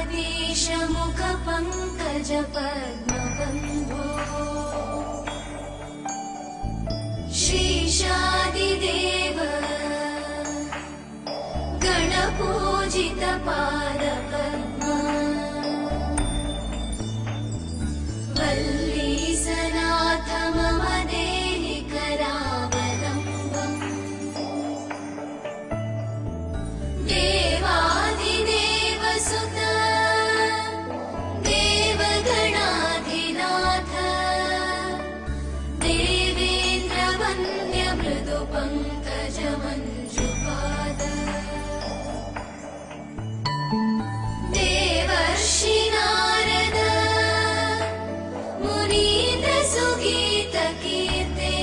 जगदीश मुख पंकज पद्मबन्धो श्रीशादिदेव गणपूजित पादपद्मा वल्लीसनाथ मम देहि करावलम्बम् देवादिदेव सुत देवगणाधिनाथ देवेन्द्र वन्द्य मृदु पंकज मञ्जुपाद देवर्षि नारद मुनीन्द्र सुगीत कीर्ते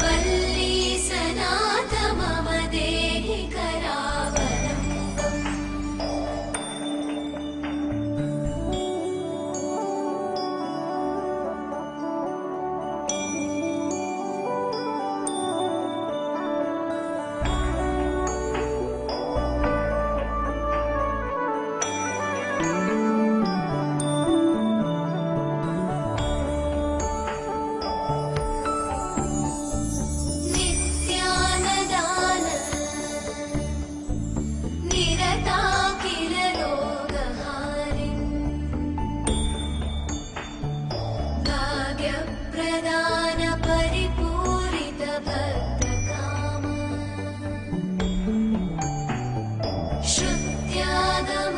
वल्लीसनाथ मम देहि करावलम्बम् नित्यानदान निरताखिल रोगहारिन् भाग्यप्रदान परिपूरित भक्तकाम श्रुत्यागम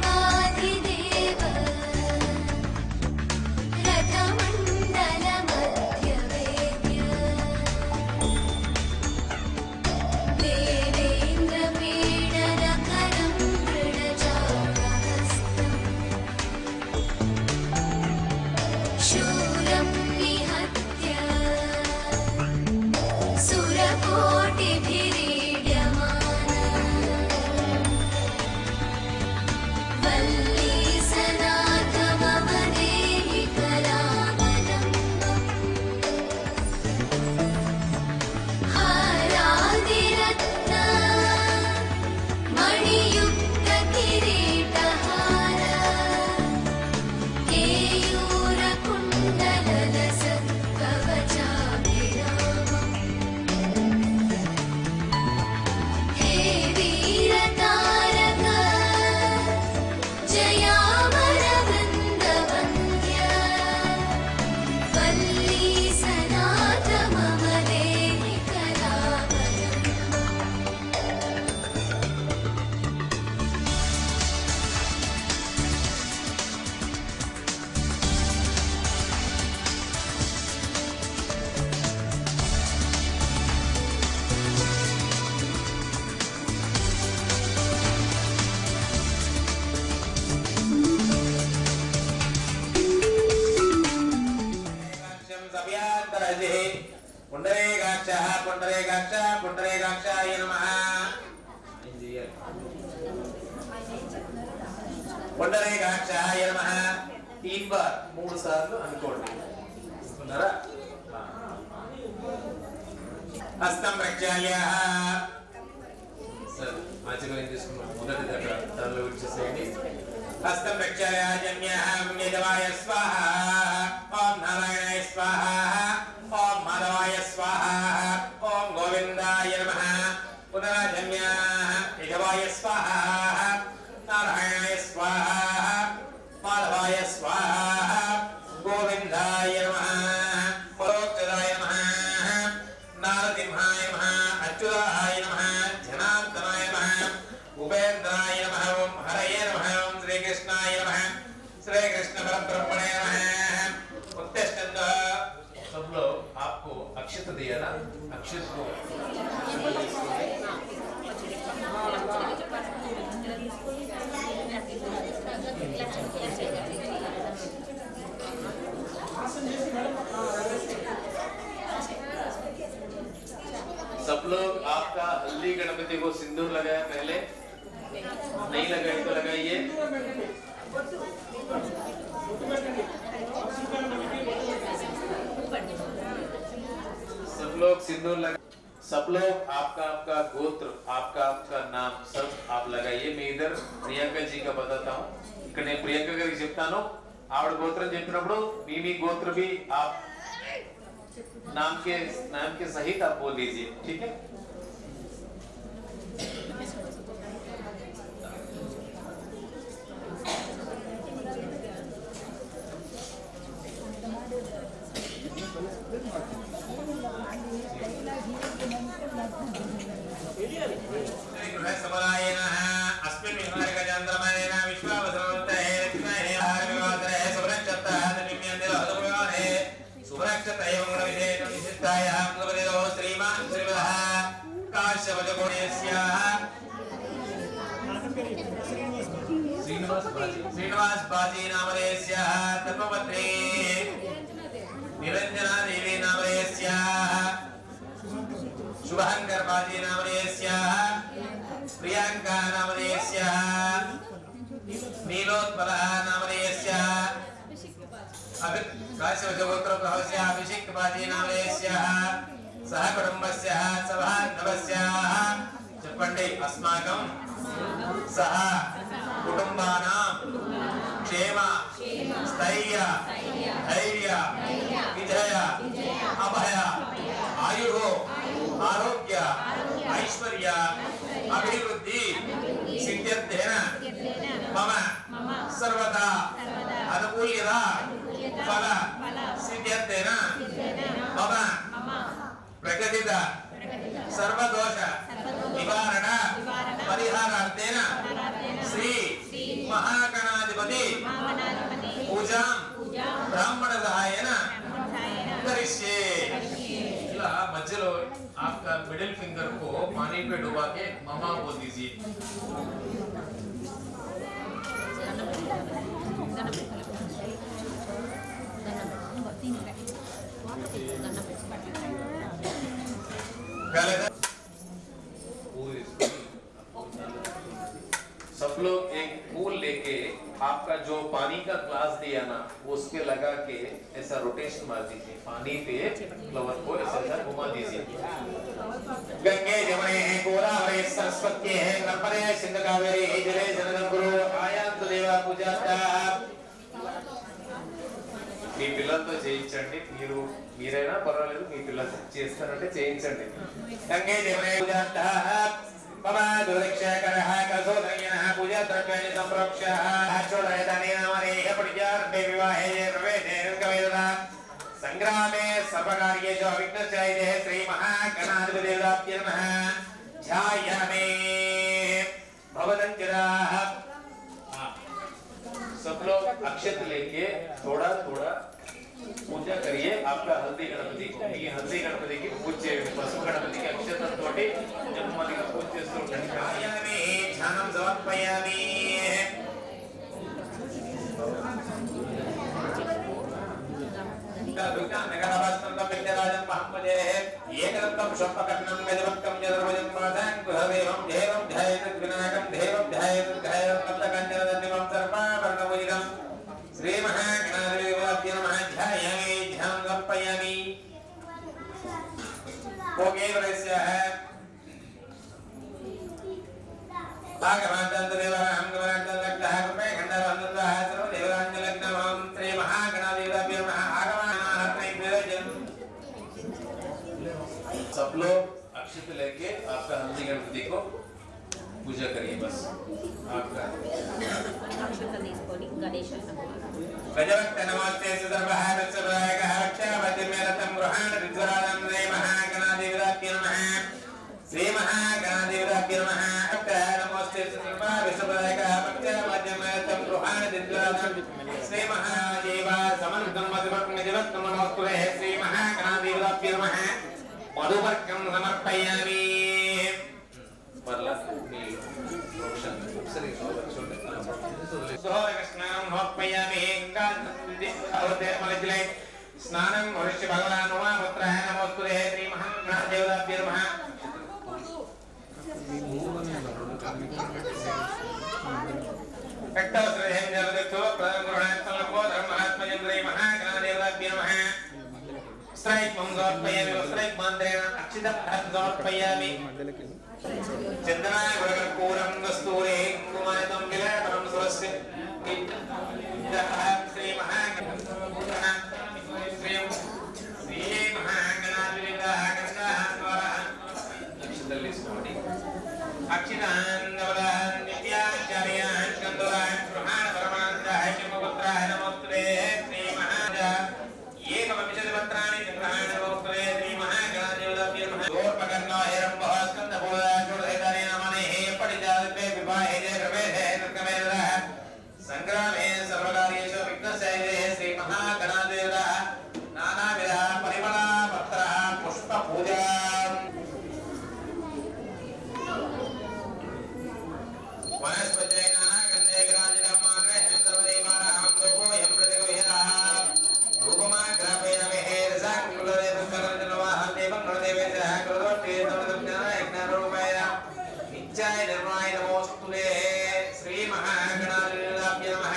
देवाधिदेव रथमण्डल मध्यवेद्य देवेन्द्र पीडनकरं दृढचापहस्तम् शूरं निहत्य सुरकोटिभिरीड्यमान वल्लीसनाथ मम देहि करावलम्बम् हारादिरत्न मणियुक्त किरीटहार केयूरकुण्डललसत्कवचाभिरामम् हे वीरतारक जयामर वृन्दवन्द्य वल्लीसनाथ मम देहि करावलम्बम् पुण्डरीकाक्षाय नमः पुण्डरीकाक्षाय नमः 3 बार 3 సార్లు అనుకోండి ఉన్నారా హస్తం ప్రక్షాళ్య సర్ ఆచరణ చేసుకున్నాం మొదటి దాంట్లో వచ్చేసేయండి హస్తం ప్రక్షాళ్య జన్యహం నిదవాయ స్వాహ ఓం నారాయణాయ స్వాహ ఓం మాధవాయ స్వాహ ఓం గోవిందాయ నమః పునరాజన్య నిదవాయ స్వాహ నారాయణాయ స్వాహ మాధవాయ స్వాహ గోవిందాయ నమః పరోక్షదాయ నమః నారసింహాయ నమః అచ్యుతాయ నమః ధనాంతరాయ నమః ఉపేంద్రాయ నమః ఓం హరయే నమః ఓం శ్రీకృష్ణాయ నమః श्रीकृष्ण परब्रह्मणे नमः उत्तिष्ठन्तु सब लोग आपको अक्षत दिया ना अक्षत को सब लोग आपका हल्दी गणपति को सिंदूर लगाया पहले नहीं लगाए तो लगाइए सब लोग सिंदूर लगा, सब लोग आपका आपका गोत्र, आपका आपका नाम सब आप लगाइए. मैं इधर प्रियंका जी का बताता हूँ. ఇక్కడ నేను ప్రియాంక గారికి చెప్తాను. ఆవిడ గోత్రం చెప్పినప్పుడు మీ గోత్ర भी आप नाम के सहित आप बोल दीजिए. ठीक है. श्रीनिवास बाजी नामधेयस्याः धर्मपत्नी निरंजना देवी नामधेयस्याः शुभंकर बाजी नामधेयस्याः प्रियंका नामधेयस्याः नीलोत्पलः नामधेयस्याः काश्यपगोत्रप्रभवस्याः अभिषेक बाजी नामधेयस्याः सह कुटुंबस्याः सभान्नवस्याः చెప్పండి अस्माकं सह कुटुंबानां क्षेम स्थैर्य धैर्य विजय अभय आयुः आरोग्य ऐश्वर्य अभिवृद्धि सिद्ध्यर्थेन मम सर्वदा अनुकूल्यता फल सिद्ध्यर्थेन मम प्रगतिद सर्वदोष निवारण परिहारार्थेन श्री महागणाधिपति पूजा ब्राह्मण सहायन करिष्ये. ఇలా మధ్యలో आपका मिडिल फिंगर को पानी पे डुबा के ममा बोल दीजिए. सब लोग एक फूल लेके आपका जो पानी का ग्लास दिया ना उसके लगा के ऐसा रोटेशन मार दीजिए. पानी पे फ्लावर को ऐसा घुमा दीजिए. गंगे जमुने गोदावरी सरस्वती है नर्मदे सिंधु कावेरी जले जलगं गुरु आयांतु देवा पूजाता. మీ పిల్లలతో చేయించండి. మీరైనా పర్వాలేదు, మీ పిల్లలతో చేస్తారంటే చేయించండి. గంగే జమునే పూజాత मम दुर्दक्षकरः कसोदयनः पूजा द्रव्याणि संप्रोक्ष्यः चोदयदानि नामनेह पटिजार्थे विवाहे प्रवेशे निर्गमयदा संग्रामे सर्वकार्येषु अविघ्नश्चैते श्री महागणाधिपतिदेवताभ्यो नमः. ध्यायामि भवदञ्जनाः. सब लोग अक्षत लेके थोड़ा थोड़ा पूजा करिए. आपका हल्दी गणपति को ఈ హల్దీ గణపతికి పూజ చేయండి. పసుపు గణపతికి అక్షతలతోటి జన్మదిన పూజ చేస్తూ ఉండండి. ధ్యాయామి ధ్యానం సమర్పయామి. దుర్గా నగరవాసంతం విద్యారాజం మహమ్మదే ఏకదంతం శంపకర్ణం గజవక్తం జదర్వజం మాతాం గృహదేవం దేవం ధ్యాయేత్ వినాయకం దేవం ధ్యాయేత్ ధ్యాయేత్ కప్తకంజనదంతిమం సర్వాభరణభూషితం श्री महागणाधिपतिभ्यो नमः. ध्यायामि ध्यानं समर्पयामि. भोगेवरस्य भागवतान्तदेवरहं गमनान्तलग्नः कृपे खण्डवन्दः सर्वदेवराञ्जलग्नमं श्री महागणाधिपतिभ्यो नमः. आगमनार्थैर्विरजन्. सब लोग अक्षत लेके आपका हल्दी गणपति को पूजा करिए. बस आपका गजवक्त नमस्ते सुदर्भः वत्सरायकः रक्षावतिमेरतं गृहाण विद्वरादं श्री महागणाधिपतिभ्यो नमः. श्री महागणाधिपतिभ्यो नमः. नमस्ते सुदर्भः विश्वरायकः रक्षावतिमेरतं गृहाण विद्वरादं श्री महादेव समन्तं मधुवर्कं नमस्ते श्री महागणाधिपतिभ्यो नमः. मधुवर्कं समर्पयामि. परला स्नानं मनुष्य भगवान् उमापुत्रः नमोस्तुते श्री महागणाधिपतिभ्यो नमः. रक्तवस्त्रं जलदत्तो प्रथम गृहात्मको धर्मात्मजं श्री स्ट्राइक मंगोर्पयामि स्ट्राइक मंत्रेण अक्षितं समर्पयामि चंदनाय वरकपूरं कस्तूरे कुमारतं विलेपनं सुरस्य श्री महागणाधिपतिः अक्षितल्लि स्मरणि अक्षितान् नवलान् नित्याचार्यान् स्कन्दुलान् प्रमाण परमानन्दाय शिवपुत्राय नमोस्तुते श्री महाजा एकविंशतिपत्राणि चन्द्राय नमोस्तुते श्री महागणाधिपतये नमः गोर्पकर्णो हिरण्यः स्कन्दपूर्णाचूर्धेतानि नमने पठितादिते विवाहे प्रवेशे निर्गमेरः संग्रामे सर्वकार्येषु विघ्नशैले श्री महागणाधिपतः नानाविध परिमला पत्र पुष्प पूजा वनस्पतयः गन्धे ग्राजिनमाग्रे सर्वदेवानां लोको यं प्रतिगृह्यः रूपमा ग्रापयामि रसां कुलदे दुःखरजनवाह देवं नरदेवेशः कृतोष्टे तमदज्ञानाय ज्ञानरूपाय नित्याय निर्मलाय नमोस्तुते श्री महागणाधिपतये नमः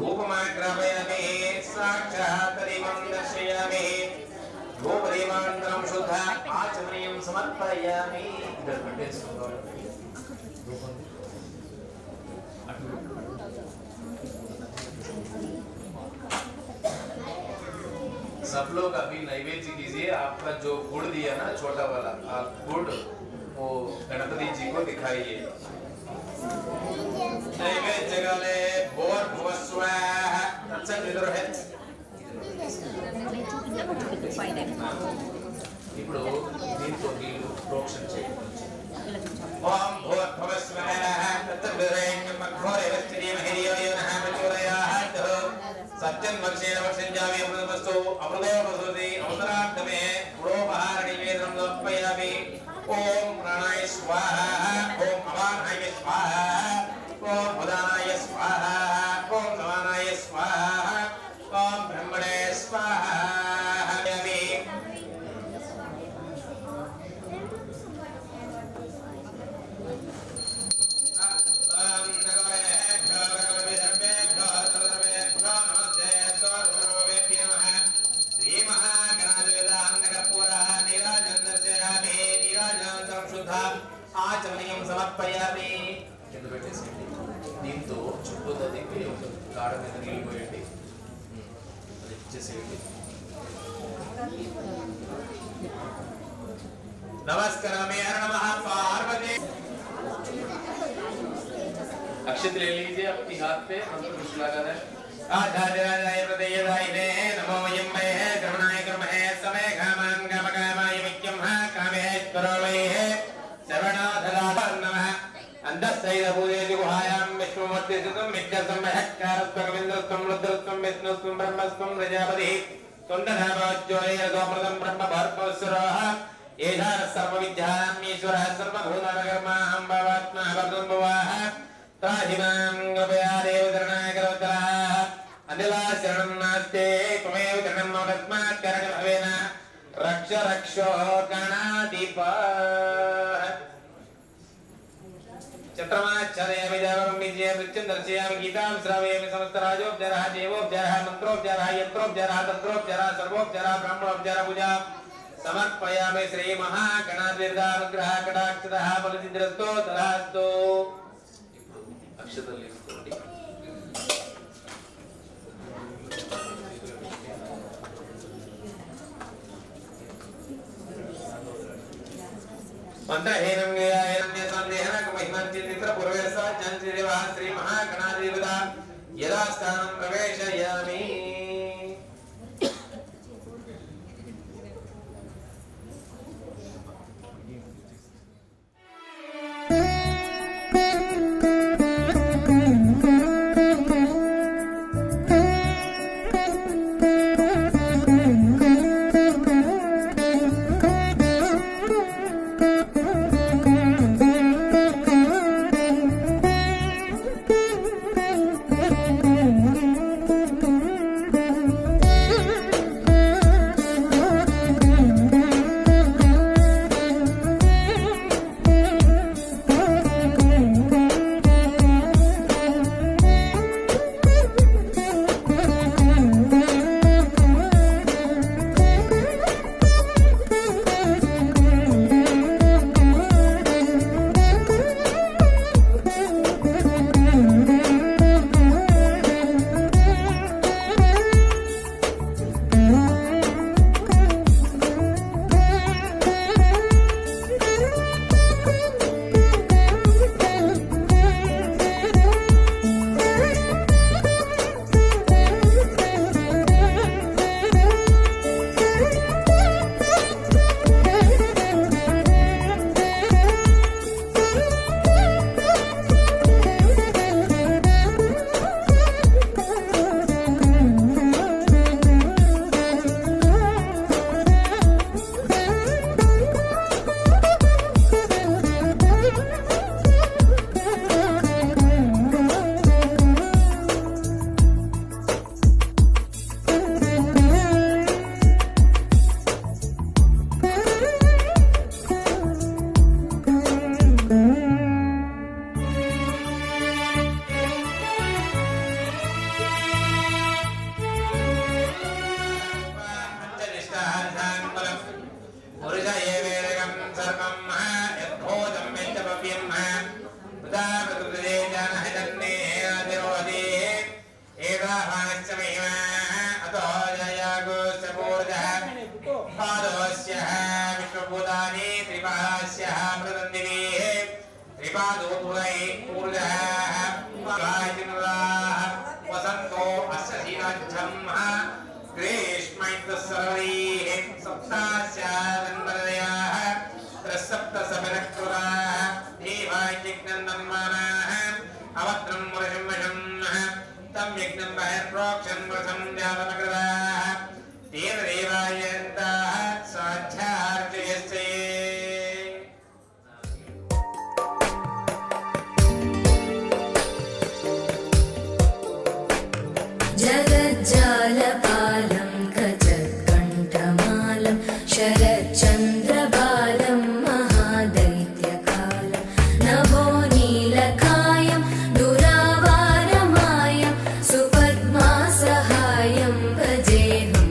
रूपमा ग्रापयामि साक्षात् देवं दर्शयामि धूपदीपानन्तरं शुद्ध आचमनीयं समर्पयामि सब लोग अभी नैवेद्य कीजिए। आपका जो गुड़ दिया ना छोटा वाला आप गुड़ वो गणपति जी को दिखाइए। नैवेद्य गले भोर भुवस्वाहा अच्छा इधर है ఇప్పుడు దీంతో నీళ్ళు ప్రోక్షణ చేయండి ఓం భూర్భువస్వాహ తత్విరేణ్యం మఘోరే వస్త్రీమహిరియో నః ప్రచోదయాత్ సత్యం వర్షేణ వర్షంజామి అమృతమస్తు అమృతోపసూతి అవసరార్థమే పురోపహారణి వేదం సమర్పయామి ఓం ప్రాణాయ స్వాహ ఓం అపానాయ స్వాహ ఓం ఉదానాయ స్వాహ ఓం సమానాయ స్వాహ ఓం బ్రహ్మణే స్వాహ ఆచమనీయం సమర్పయామి కింద పెట్టేసేయండి దీంతో చుట్టూ తదిపి గాఢ మీద నీళ్ళు పోయండి అది ఇచ్చేసేయండి నమస్కారమే హర నమః పార్వతి अक्षत ले लीजिए अपनी हाथ पे मंत्र कुछ लगा है आधाराय प्रदेयदायिने नमो यम्मे करुणाय कर्महे समय कामान कामकामाय विक्यं हा कामे करोमये सर्वनाथदाय नमः अंधस्सैद पूजेति गुहायां विष्णुमूर्ति सुतं मित्यसं महत्कारस्त्वं विन्द्रस्त्वं रुद्रस्त्वं विष्णुस्त्वं ब्रह्मस्त्वं प्रजापतिः तुण्डनाभोज्ज्वलेरदोमृतं ब्रह्म भर्गवस्वरः एषः सर्वविद्यानाम् ईश्वरः सर्वभूतानां भवात्मा भवतुम्भवाः ताहिमां कृपया देवशरणागतवत्सलः अनिला शरणं नास्ते त्वमेव शरणं मम तस्मात् करणभवेन रक्ष रक्षो गणाधिपः चत्रमाच्छादयामि देवं विजय नृत्यं दर्शयामि गीतां श्रावयामि समस्तराजोपचारः देवोपचारः मन्त्रोपचारः यन्त्रोपचारः तन्त्रोपचारः सर्वोपचारः ब्राह्मणोपचारः पूजा समर्पयामि श्री महागणाधिपतिर्नुग्रह कटाक्षतः फलसिद्धिरस्तु तथास्तु अक्षतल्लि इस्कोंडि मंत्रहीनं ज्ञानं संदेहन महिमन्तित्र पूर्वेसा चंद्रदेवा श्री महागणाधिपता यदा स्थानं प्रवेशयामि विवाहस्यः मृदन्दिनीः त्रिपादोपुरै ऊर्जः गायतिनुराः वसन्तो अस्य शीलाच्छम् ग्रीष्मैन्द्रसर्वैः सप्तास्यादन्वदयाः त्रसप्तसमिरक्रुराः देवायज्ञन्दन्मानाः अवत्रं वरशं तं यज्ञं बहिर्प्रोक्षन् वृथं जातमकृताः तेन देवायन्ताः साध्यार्चयस्ते जगज्जालपालं गजत्कण्ठमालं शरच्चन्द्रबालं महादैत्यकालं नभो नीलकायं दुरावारमायं सुपद्मासहायं भजेऽहं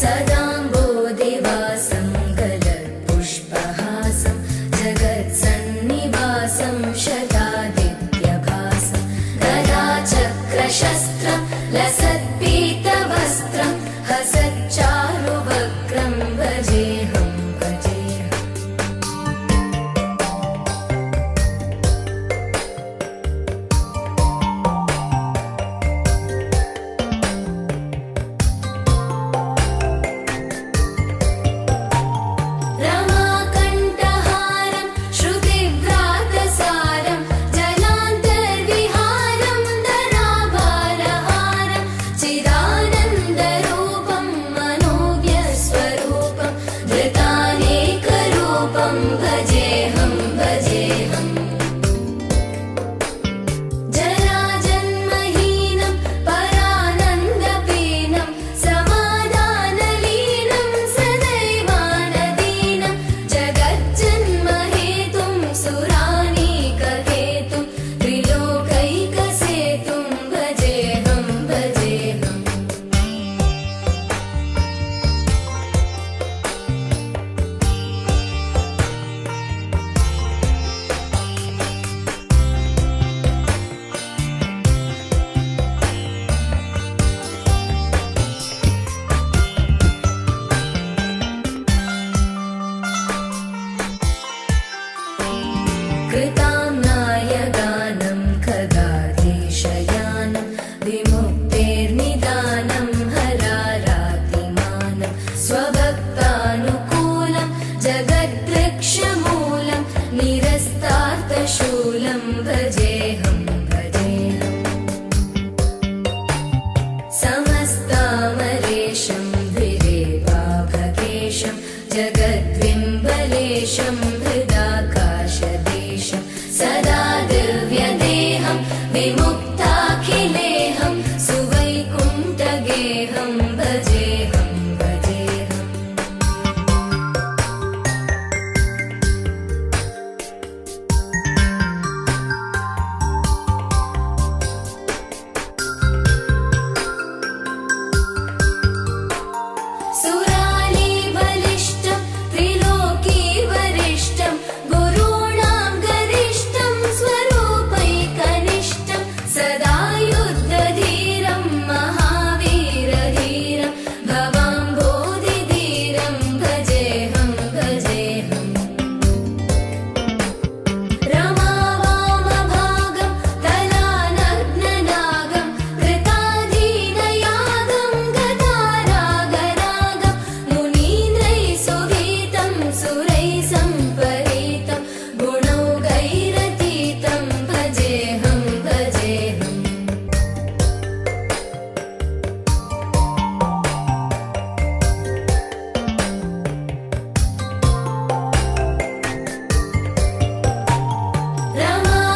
सदाम्बोधिवासं गलत्पुष्पहासं जगत्सन्निवासं शतादित्यभासं गदाचक्रशस्त्रं लसत्पीतवस्त्रं हसच्चारुवक्त्रं भजेऽहं रमाकण्ठहारं श्रुतिव्रातसारं जलान्तर्विहारं धराभारहारं चिदानन्दरूपं मनोव्यस्वरूपं धृतानेकरूपं भजेऽहं जराजन्महीनं परानन्दपीनं समाधानलीनं सदैवानदीनं जगज्जन्महेतुं सुरानीकहेतुं त्रिलोकैकसेतुं भजेऽहं कृताम्नायगानं खगाधीशयानं विमुक्तेर्निदानं हरारातिमानं स्वभक्तानुकूलं जगद्वृक्षमूलं निरस्तार्थशूलं भजेऽहं समस्तामरेशं द्विरेवाभकेशं जगद्विम्बलेशं हृदाकाशदेशं सदा दिव्यदेहं विमुक्ताखिलेहं सुवैकुण्ठगेहं भजेऽहं सुराली बलिष्ठं त्रिलोकी वरिष्ठं गुरूणां गरिष्ठं स्वरूपैकनिष्ठं सदा युद्धधीरं महावीरधीरं भवाम्बोधिधीरं भजेऽहं रमावामभागं तलानग्ननागं कृताधीनयागं गदारागरागं मुनीन्द्रैः सुगीतं सुरैः सम्परीतं गुणौघैरतीतं भजेऽहं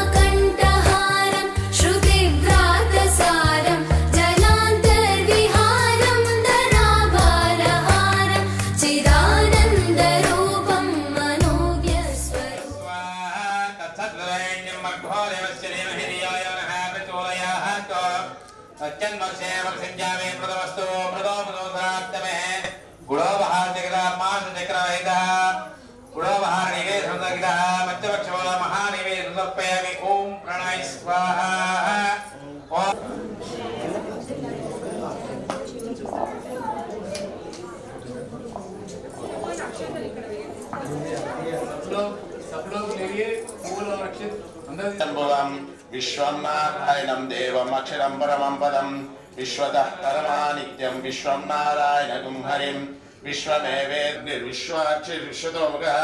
रमाकण्ठहारं श्रुतिव्रातसारं जलान्तर्विहारं धराभारहारं चिदानन्दरूपं मनोव्यस्वरूपं तत्सद्वरेण्यं मर्भो देवस्य धीमहि धियो यो नः प्रचोदयात् तच्चन्मर्षे वर्षञ्जामे मृतवस्तु मृदो मृदोधरात्तमे गुणोपहारचक्रामासचक्रवैदः गुणोपहारनिवेशनदगिदः मध्यपक्षमूल महानिवेशनं समर्पयामि ॐ प्रणय स्वाहा ॐ सब लोग लेंगे फूल और अक्षत अंदर शंभुवं विश्वनारायणं देवम् अक्षरं परमं पदं विश्वतः परमानित्यं विश्वं नारायणगुं हरिं विश्वमेवेद्विश्वाक्षिर्विश्वतोमुखः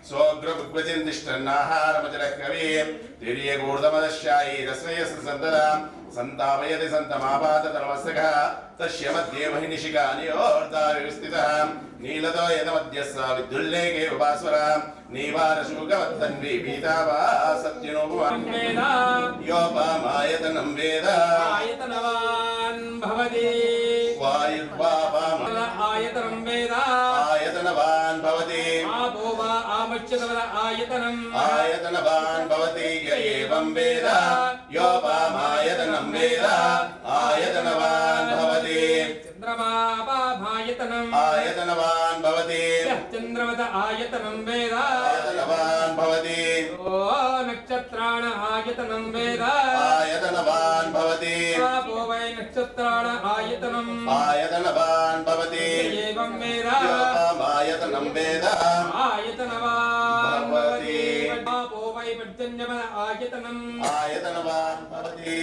स्वोग्रभुग्वचिन्तिष्ठन्नाहारमचलः कविः तिर्यगूर्धमदश्यायी रस्मयसन्तदां सन्तापयति सन्तमापाततमस्तकः तस्य मध्ये महिनिशिखा नियोर्धाविस्थितः नीलतो यतमध्यस्सा विद्युल्लेखे उपास्वरा नीवारशूकवत्तन्वी पीतावा सत्यनोपवान् योपामायतनं वेद आयतनवान् भवति वायुर्वापाम आयतनं वेद आयतनवान् भवति आपो वा आमच्यतवद आयतनम् आयतनवान् भवति य एवं वेद योपामायतनं वेद आयतनवान् भवति चन्द्रमापाभायतनम् आयतनवान् भवति चन्द्रवद आयतनं वेद आयतनवान् भवति ओ नक्षत्राण आयतनं वेद आयतनवान् भवति आपो वै नक्षत्राण आयतनम् आयतनवान् भवति एवं वेद योपामायतनं वेद आयतनवान् भवति भवति आपो वै पर्जन्यवद आयतनम् आयतनवान् भवति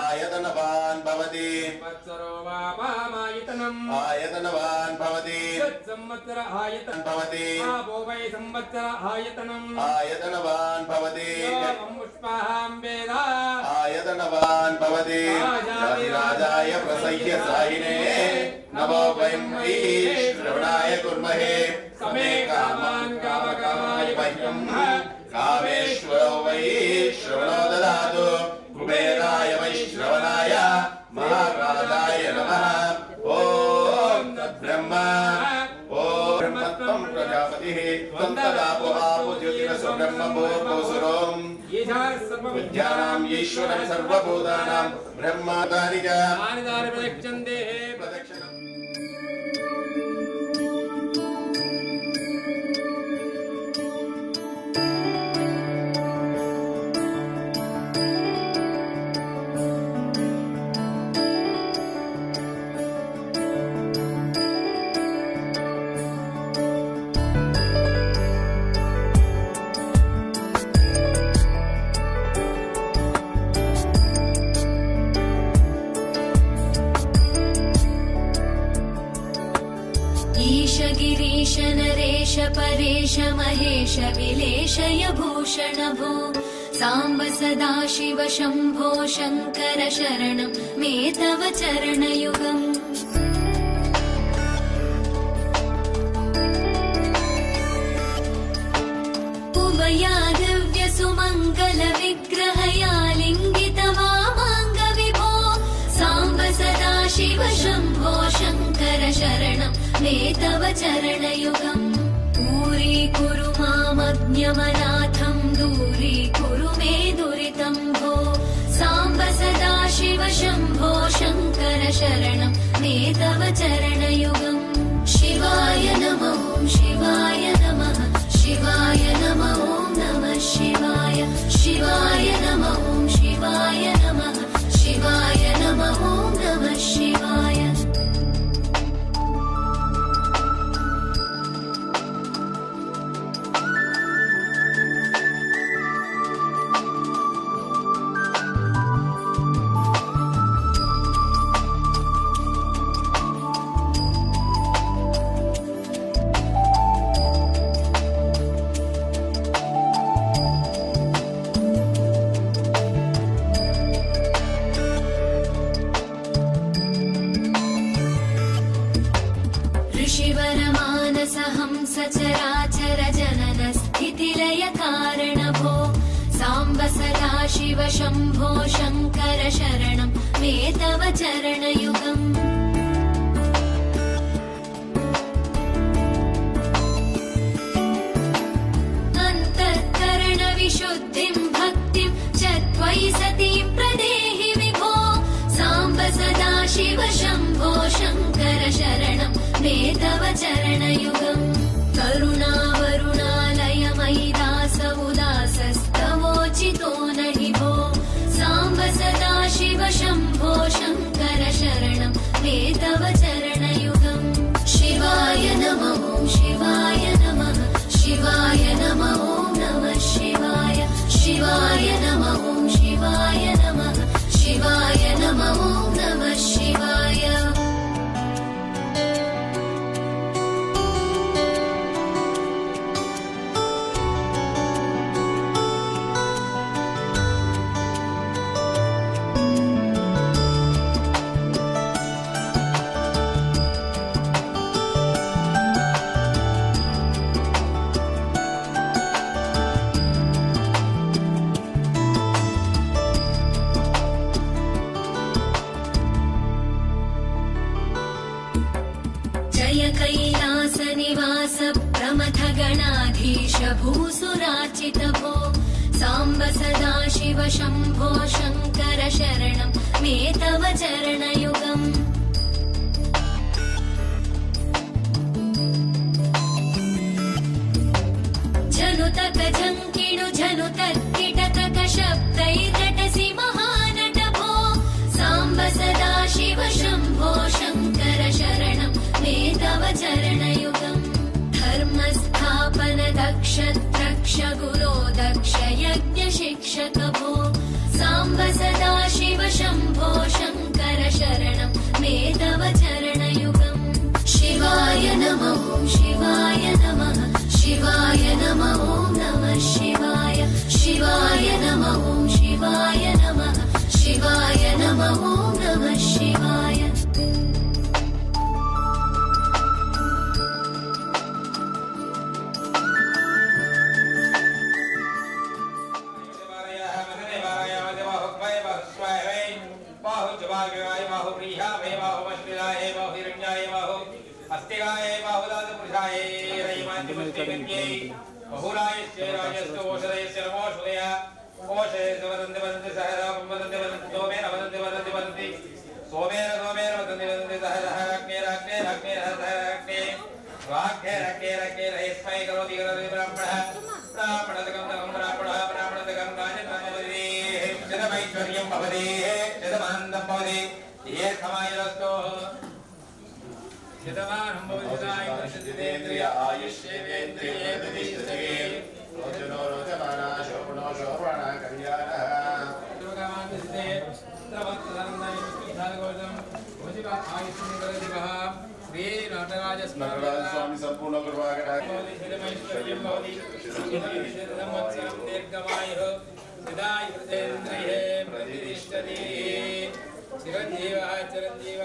आयतनवान् भवति वत्सरो वापामायतनम् आयतनवान् भवति संवत्सर आयतनं भवति आपो वै संवत्सर आयतनम् आयतनवान् भवति पुष्पाहां वेद आयतनवान् भवति राजाय प्रसह्य साहिने नमो वयं वै श्रवणाय कुर्महे समे कामान् कामकामाय मह्यं कामेश्वरो वै श्रवणो ददातु कुबेराय वै श्रवणाय महाराजाय नमः ॐ तद्ब्रह्मा ॐ ब्रह्मत्वं प्रजापतिः त्वन्तदापो आपो ज्योतिरसो ब्रह्मभूर्भुवस्सुरोम् विद्यानां ईश्वरं सर्वभूतानां ब्रह्मादानि च प्रदक्षन्ते प्रदक्षिणम् ईश गिरीश नरेश परेश महेश विलेशय भूषण भो साम्ब सदाशिव शम्भो शङ्कर शरणं मे तव चरणयुगम् उमया दिव्य सुमङ्गल विग्रहया लिङ्गित वामाङ्ग विभो साम्ब सदाशिव शम्भो शङ्कर शरणं मे तव चरणयुगम् दूरीकुरु मामज्ञमनाथं दूरीकुरु मे दुरितं भो साम्ब सदाशिव शम्भो शङ्कर शरणं मे तव चरणयुगम् शिवाय नमः शिवाय नमः शिवाय नमः नमः शिवाय शिवाय नमः शिवाय नमः शिवाय नमः नमः शिवाय ऋषिवरमानसहंस चराचर जनन स्थितिलय कारण भो साम्ब सदाशिव शम्भो शङ्कर शरणं मे तव चरणयुगम् अन्तःकरणविशुद्धिं भक्तिं च त्वयि सतीं प्रदेहि विभो साम्ब सदाशिव शम्भो शङ्कर शरणं मे तव चरणयुगम् करुणावरुणालयमयि दास उदासस्तवोचितो न हि भो साम्ब सदाशिव शम्भो शङ्कर शरणं मे शिवाय नमः ॐ शिवाय नमः शिवाय नमः ॐ नमः शिवाय जय कैलासनिवास प्रमथ गणाधीश भूसुरार्चित भो साम्ब सदा शिव शम्भो शङ्कर शरणं मे तव चरणयुगम् जनुतक झङ्किणु जनुतर्किटतक शब्दैर्नटसि महानट भो साम्ब सदा शिव शम्भो शङ्कर शरणं मे तव चरणयुगम् धर्मस्थापन दक्ष द्रक्ष गुरो दक्ष यज्ञ शिक्षक भो साम्ब सदा शिव शम्भो शङ्कर शरणं मे तव चरणयुगम् शिवाय नमः ॐ शिवाय नमः शिवाय नमः ॐ नमः शिवाय शिवाय नमः ॐ शिवाय नमः शिवाय नमः ॐ नमः शिवाय शतमानंद्रिय आयुष्येन्द्रिय प्रतिष्ठते रोचनो रोचमाना शोभनो शोभना कल्याण स्वामी संपूर्ण प्रतिष्ठते चिरंजीव चिरंजीव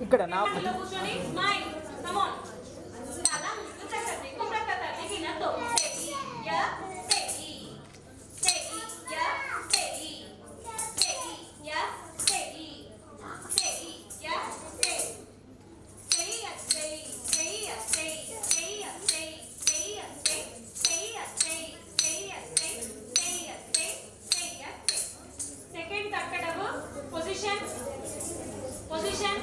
ఇక్కడ నా లో కూర్చొని స్మైల్ కమ్ ఆన్ చాలా కుతకతే కుతకతే దిగినతో స్టెడీ యా స్టెడీ స్టెడీ యా స్టెడీ స్టెడీ యా స్టెడీ స్టెడీ యా స్టెడీ స్టెడీ యా స్టెడీ స్టెడీ యా స్టెడీ స్టెడీ యా స్టెడీ స్టెడీ యా స్టెడీ స్టెడీ యా స్టెడీ స్టెడీ యా స్టెడీ స్టెడీ యా స్టెడీ సెకండ్ తక్కడవు position position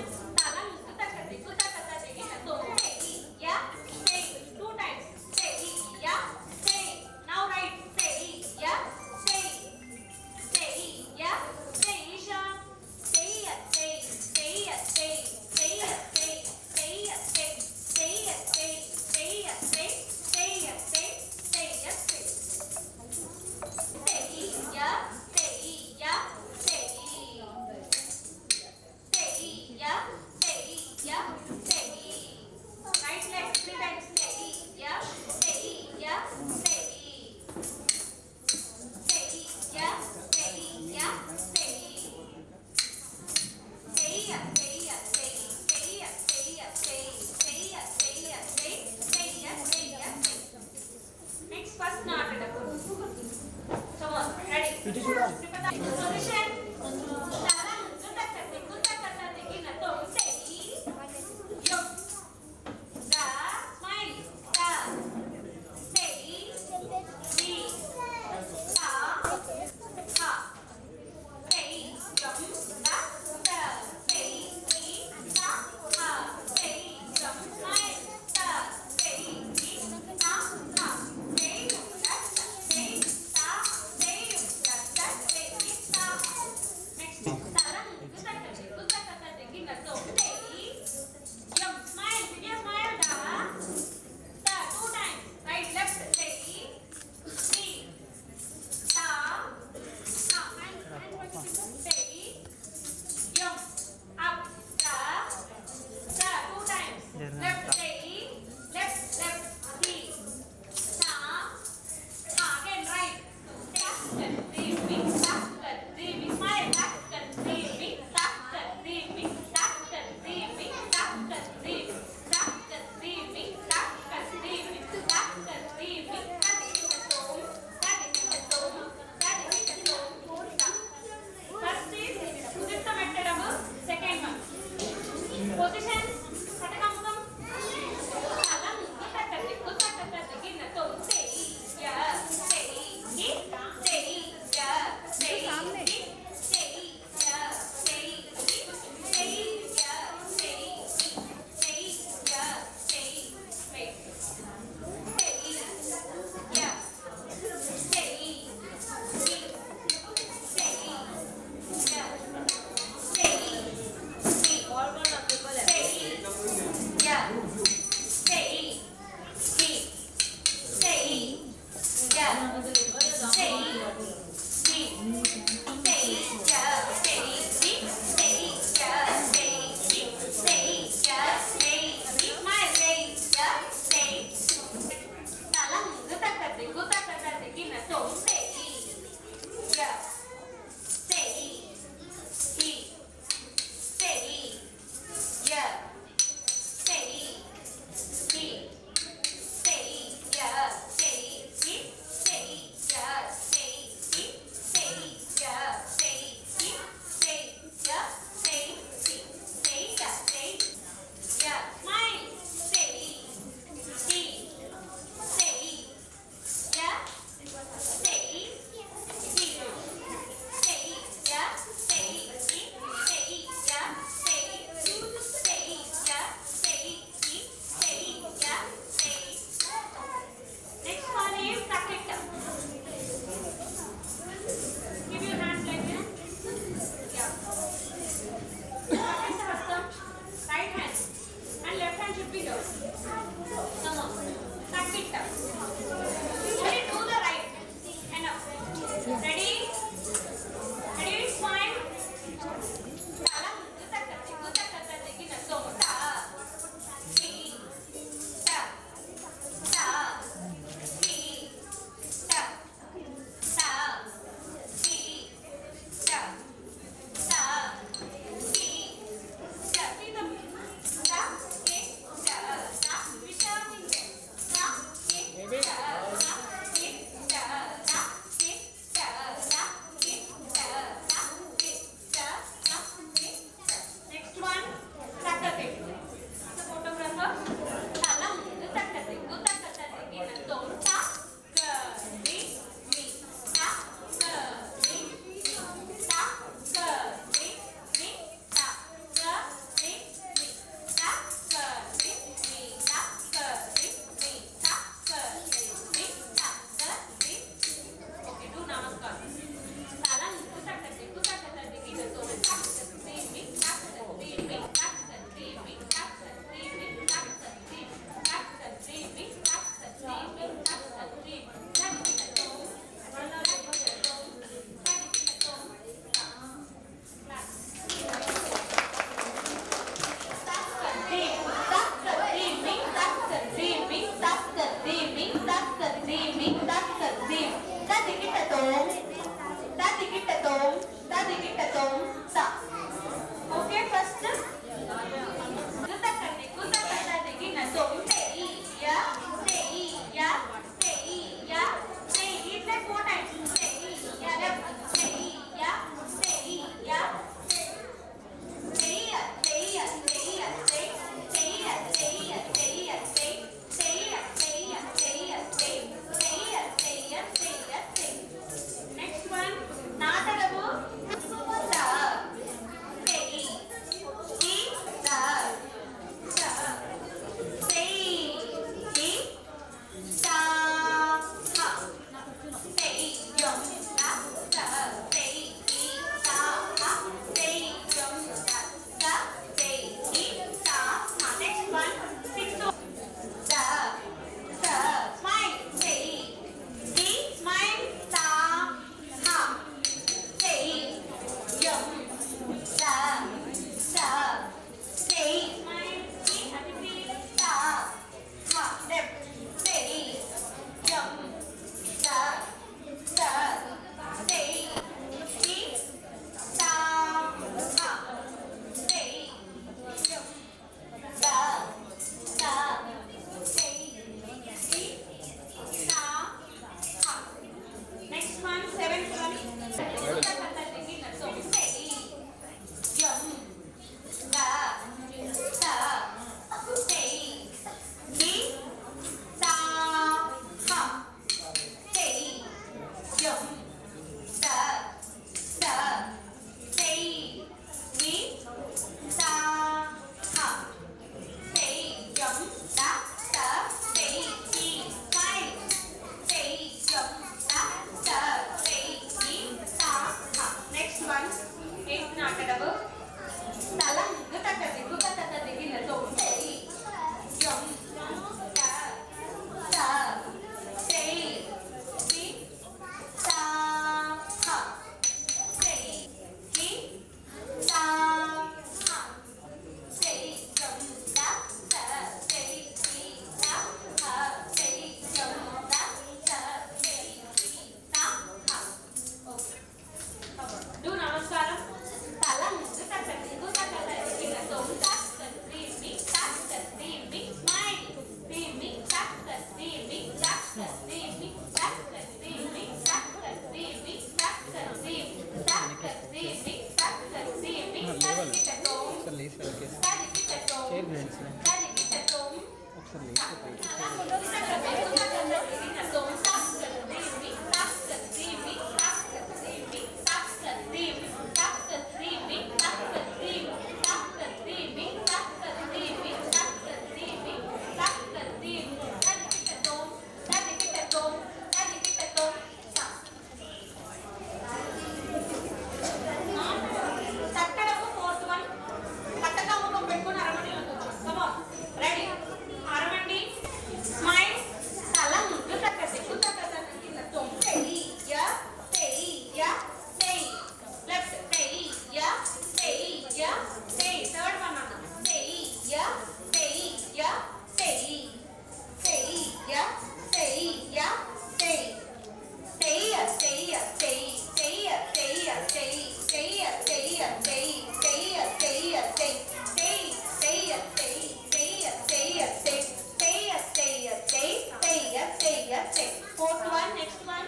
Fourth one, next one.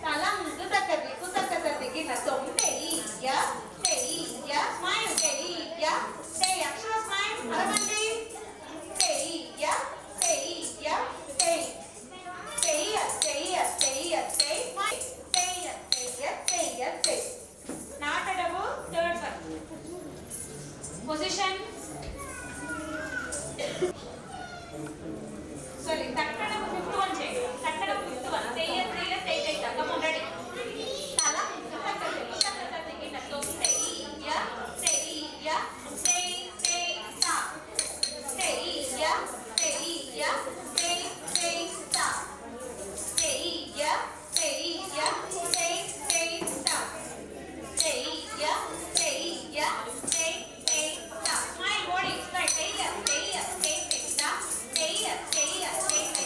Talang kutakati kutakati gina song tei ya smile tei Akshara smile Aramandi tei ya Natadavu third one. Position. Sorry, takkadavu fifth one check. Takkadavu fifth one. Tei. Come on, ready. Tala kutakati gina song tei ya stop. Tei ya stop. Stay, stop. Stay, stop. Smile body, stay, stop. Stay, stop. Stay,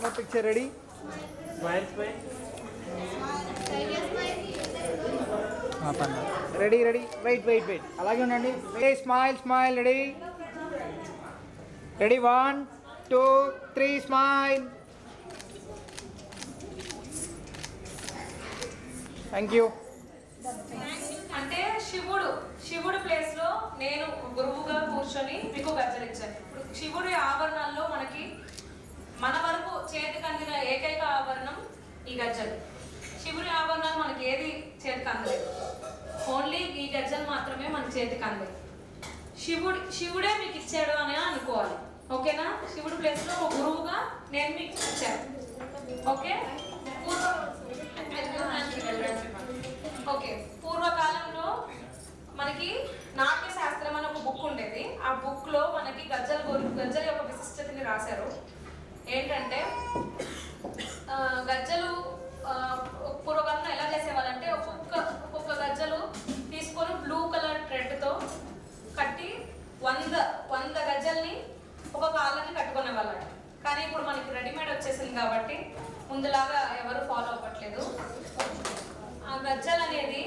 the picture. Ready? Smile, smile. Ready, ready. Wait. Alage undandi. Ready, smile. Ready. Ready, 1, 2, 3, smile. Thank you. అంటే శివుడు place లో నేను గురువుగా కూర్చొని మీకు గజ్జలు ఇచ్చాను. ఇప్పుడు శివుడి ఆభరణాల్లో మన వరకు చేతికి అందిన ఏకైక ఆభరణం ఈ గజ్జలు. శివుడి ఆభరణాలు మనకి ఏది చేతికి అందలేదు, ఓన్లీ ఈ గజ్జలు మాత్రమే మన చేతికి అందాయి. శివుడే మీకు ఇచ్చాడు అని అనుకోవాలి. ఓకేనా? శివుడి ప్లేస్ లో ఒక గురువుగా నేను మీకు ఇచ్చాను. ఓకే, పూర్వకాలంలో మనకి నాట్య శాస్త్రం అని ఒక బుక్ ఉండేది. ఆ బుక్ లో మనకి గజ్జల యొక్క విశిష్టతని రాశారు. ఏంటంటే గజ్జలు పూర్వకాలంలో ఎలా చేసేవాళ్ళంటే ఒక్కొక్క గజ్జలు తీసుకొని బ్లూ కలర్ థ్రెడ్ తో కట్టి 100 గజ్జల్ని ఒక కాళ్ళని కట్టుకునే వాళ్ళట. కానీ ఇప్పుడు మనకి రెడీమేడ్ వచ్చేసింది కాబట్టి ముందులాగా ఎవరు ఫాలో అవ్వట్లేదు. ఆ గజ్జలు అనేది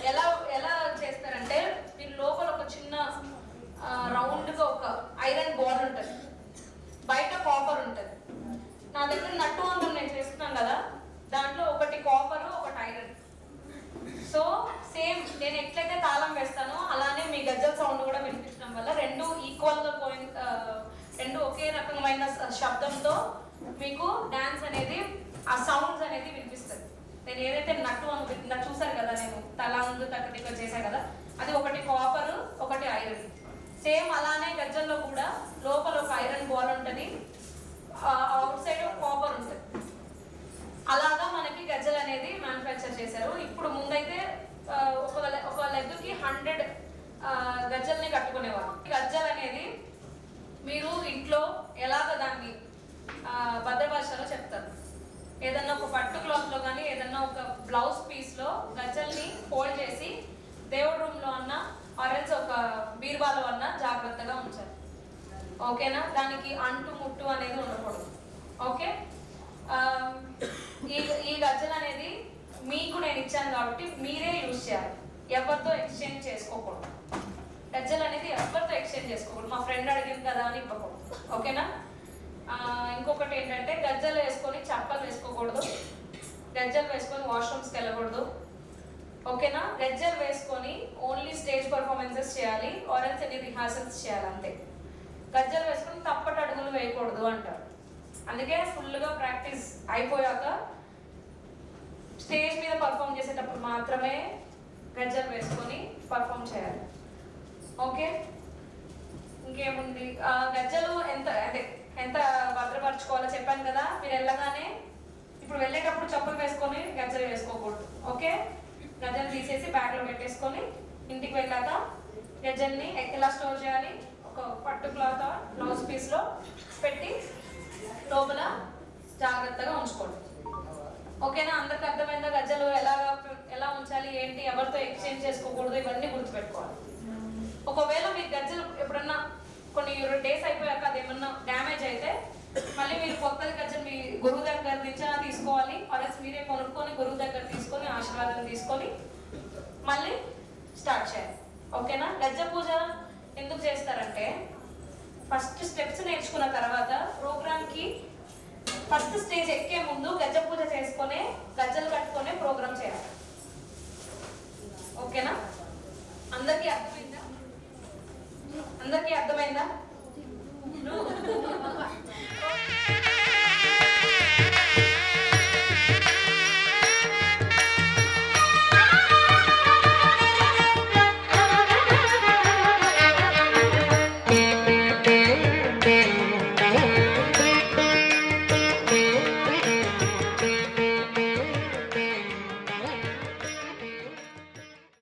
ఎలా చేస్తారంటే మీరు లోపల ఒక చిన్న రౌండ్గా ఒక ఐరన్ బాల్ ఉంటుంది, బయట కాపర్ ఉంటుంది. నా దగ్గర నట్టు వందం నేను చేస్తున్నాను కదా, దాంట్లో ఒకటి కాపర్ ఒకటి ఐరన్. సో సేమ్ నేను ఎట్లయితే తాళం వేస్తానో అలానే మీ గజ్జల సౌండ్ కూడా వినిపించడం వల్ల రెండు ఈక్వల్గా రెండు ఒకే రకమైన శబ్దంతో మీకు డాన్స్ అనేది ఆ సౌండ్స్ అనేది వినిపిస్తుంది. నేను ఏదైతే నట్టు చూసాను కదా, నేను తల ముందు తగ్గ చేశాను కదా, అది ఒకటి కాపర్ ఒకటి ఐరన్. సేమ్ అలానే గజ్జల్లో కూడా లోపల ఒక ఐరన్ బాల్ ఉంటుంది, అవుట్ సైడ్ కాపర్ ఉంటుంది. అలాగా మనకి గజ్జలు అనేది మ్యానుఫ్యాక్చర్ చేశారు. ఇప్పుడు ముందైతే ఒక లెగ్కి 100 గజ్జల్ని కట్టుకునేవారు. గజ్జలు అనేది మీరు ఇంట్లో ఎలాగ దాన్ని భద్రభాషలో చెప్తారు. ఏదన్నా ఒక పట్టు క్లాత్ లో కానీ ఏదన్నా ఒక బ్లౌజ్ పీస్ లో గజ్జల్ని ఫోల్డ్ చేసి దేవుడి రూమ్ లో అన్నా ఆరెల్స్ ఒక బీర్వాలో అన్నా జాగ్రత్తగా ఉంచాలి. ఓకేనా? దానికి అంటు ముట్టు అనేది ఉండకూడదు. ఓకే, ఈ గజ్జలు అనేది మీకు నేను ఇచ్చాను కాబట్టి మీరే యూజ్ చేయాలి, ఎవరితో ఎక్స్చేంజ్ చేసుకోకూడదు. గజ్జలు అనేది ఎవరితో ఎక్స్చేంజ్ చేసుకోకూడదు. మా ఫ్రెండ్ అడిగింది కదా అని ఇవ్వకూడదు. ఓకేనా? ఇంకొకటి ఏంటంటే గజ్జలు వేసుకొని చప్పలు వేసుకోకూడదు, గజ్జలు వేసుకొని వాష్రూమ్స్కి వెళ్ళకూడదు. ఓకేనా? గజ్జలు వేసుకొని ఓన్లీ స్టేజ్ పర్ఫార్మెన్సెస్ చేయాలి, ఆరెల్స్ ఎన్ని రిహార్సల్స్ చేయాలి అంతే. గజ్జలు వేసుకొని తప్పటి అడుగులు వేయకూడదు అంటారు. అందుకే ఫుల్గా ప్రాక్టీస్ అయిపోయాక స్టేజ్ మీద పర్ఫామ్ చేసేటప్పుడు మాత్రమే గజ్జలు వేసుకొని పర్ఫామ్ చేయాలి. ఓకే, ఇంకేముంది? గజ్జలు ఎంత భద్రపరచుకోవాలో చెప్పాను కదా. మీరు వెళ్ళగానే ఇప్పుడు వెళ్ళేటప్పుడు చెప్పులు వేసుకొని గజ్జలు వేసుకోకూడదు. ఓకే, గజ్జలు తీసేసి బ్యాగ్లో పెట్టేసుకొని ఇంటికి వెళ్ళాక గజ్జల్ని ఎలా స్టోర్ చేయాలి? ఒక పట్టు క్లాత్ బ్లౌజ్ పీస్లో పెట్టి లోపల జాగ్రత్తగా ఉంచుకోండి. ఓకేనా? అందరికి అర్థమైందా? గజ్జలు ఎలా ఉంచాలి, ఏంటి, ఎవరితో ఎక్స్చేంజ్ చేసుకోకూడదు, ఇవన్నీ గుర్తుపెట్టుకోవాలి. ఒకవేళ మీ గజ్జలు ఎప్పుడన్నా కొన్ని డేస్ అయిపోయాక అది ఏమన్నా డ్యామేజ్ అయితే మళ్ళీ మీరు కొత్త గజ్జలు మీ గురువు దగ్గర నుంచి తీసుకోవాలి. ఆర్ఎస్ మీరే కొనుక్కొని గురువు దగ్గర తీసుకొని ఆశీర్వాదం తీసుకొని మళ్ళీ స్టార్ట్ చేయాలి. ఓకేనా? గజ్జ పూజ ఎందుకు చేస్తారంటే ఫస్ట్ స్టెప్స్ నేర్చుకున్న తర్వాత ప్రోగ్రామ్కి ఫస్ట్ స్టేజ్ ఎక్కే ముందు గజ్జ పూజ చేసుకొని గజ్జలు కట్టుకొని ప్రోగ్రామ్ చేయాలి. ఓకేనా? అందరికీ అర్థమైందా?